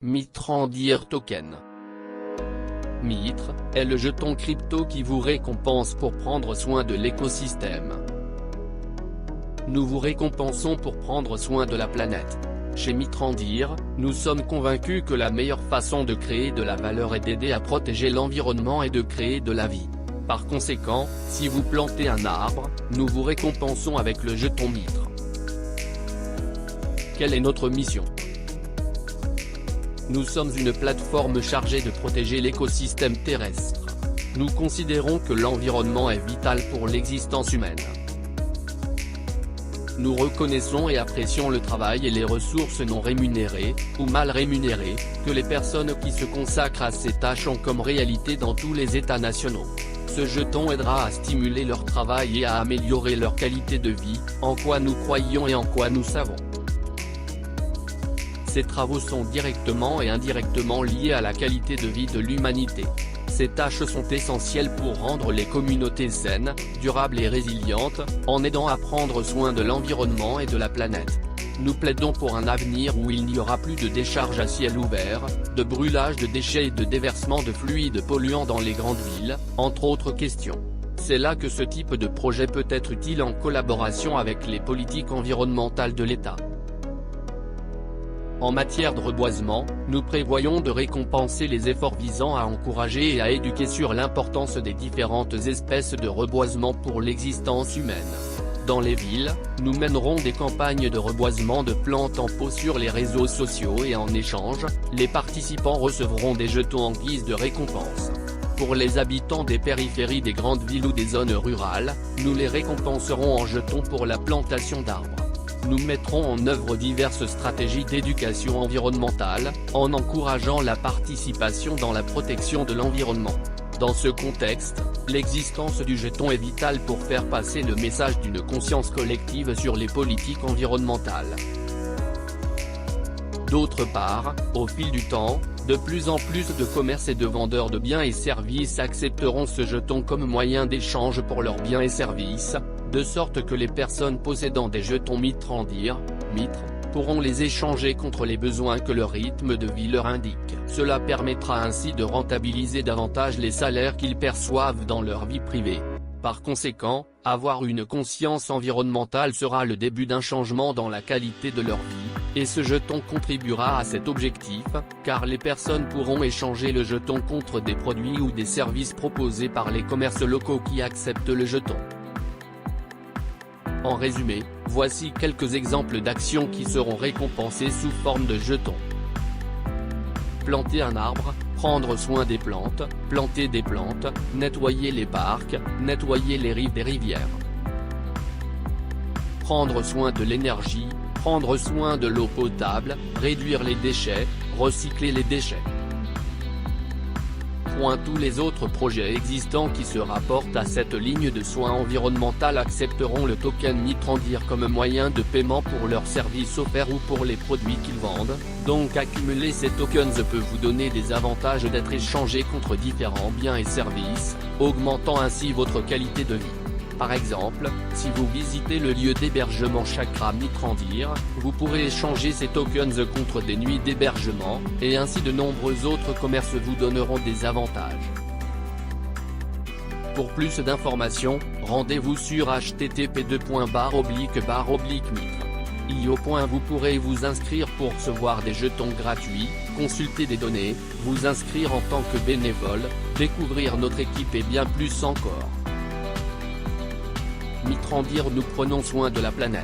Mitrandir Token. Mitre est le jeton crypto qui vous récompense pour prendre soin de l'écosystème. Nous vous récompensons pour prendre soin de la planète. Chez Mitrandir, nous sommes convaincus que la meilleure façon de créer de la valeur est d'aider à protéger l'environnement et de créer de la vie. Par conséquent, si vous plantez un arbre, nous vous récompensons avec le jeton Mitre. Quelle est notre mission ? Nous sommes une plateforme chargée de protéger l'écosystème terrestre. Nous considérons que l'environnement est vital pour l'existence humaine. Nous reconnaissons et apprécions le travail et les ressources non rémunérées, ou mal rémunérées, que les personnes qui se consacrent à ces tâches ont comme réalité dans tous les États nationaux. Ce jeton aidera à stimuler leur travail et à améliorer leur qualité de vie, en quoi nous croyons et en quoi nous savons. Ces travaux sont directement et indirectement liés à la qualité de vie de l'humanité. Ces tâches sont essentielles pour rendre les communautés saines, durables et résilientes, en aidant à prendre soin de l'environnement et de la planète. Nous plaidons pour un avenir où il n'y aura plus de décharges à ciel ouvert, de brûlage de déchets et de déversement de fluides polluants dans les grandes villes, entre autres questions. C'est là que ce type de projet peut être utile en collaboration avec les politiques environnementales de l'État. En matière de reboisement, nous prévoyons de récompenser les efforts visant à encourager et à éduquer sur l'importance des différentes espèces de reboisement pour l'existence humaine. Dans les villes, nous mènerons des campagnes de reboisement de plantes en pot sur les réseaux sociaux et en échange, les participants recevront des jetons en guise de récompense. Pour les habitants des périphéries des grandes villes ou des zones rurales, nous les récompenserons en jetons pour la plantation d'arbres. Nous mettrons en œuvre diverses stratégies d'éducation environnementale, en encourageant la participation dans la protection de l'environnement. Dans ce contexte, l'existence du jeton est vitale pour faire passer le message d'une conscience collective sur les politiques environnementales. D'autre part, au fil du temps, de plus en plus de commerces et de vendeurs de biens et services accepteront ce jeton comme moyen d'échange pour leurs biens et services, de sorte que les personnes possédant des jetons Mitrandir, Mitre, pourront les échanger contre les besoins que leur rythme de vie leur indique. Cela permettra ainsi de rentabiliser davantage les salaires qu'ils perçoivent dans leur vie privée. Par conséquent, avoir une conscience environnementale sera le début d'un changement dans la qualité de leur vie, et ce jeton contribuera à cet objectif, car les personnes pourront échanger le jeton contre des produits ou des services proposés par les commerces locaux qui acceptent le jeton. En résumé, voici quelques exemples d'actions qui seront récompensées sous forme de jetons. Planter un arbre, prendre soin des plantes, planter des plantes, nettoyer les parcs, nettoyer les rives des rivières. Prendre soin de l'énergie, prendre soin de l'eau potable, réduire les déchets, recycler les déchets. Tous les autres projets existants qui se rapportent à cette ligne de soins environnemental accepteront le token Mitrandir comme moyen de paiement pour leurs services offerts ou pour les produits qu'ils vendent, donc accumuler ces tokens peut vous donner des avantages d'être échangés contre différents biens et services, augmentant ainsi votre qualité de vie. Par exemple, si vous visitez le lieu d'hébergement Chakra Mitrandir, vous pourrez échanger ces tokens contre des nuits d'hébergement, et ainsi de nombreux autres commerces vous donneront des avantages. Pour plus d'informations, rendez-vous sur http://mitre.io. Vous pourrez vous inscrire pour recevoir des jetons gratuits, consulter des données, vous inscrire en tant que bénévole, découvrir notre équipe et bien plus encore. Mitrandir, nous prenons soin de la planète.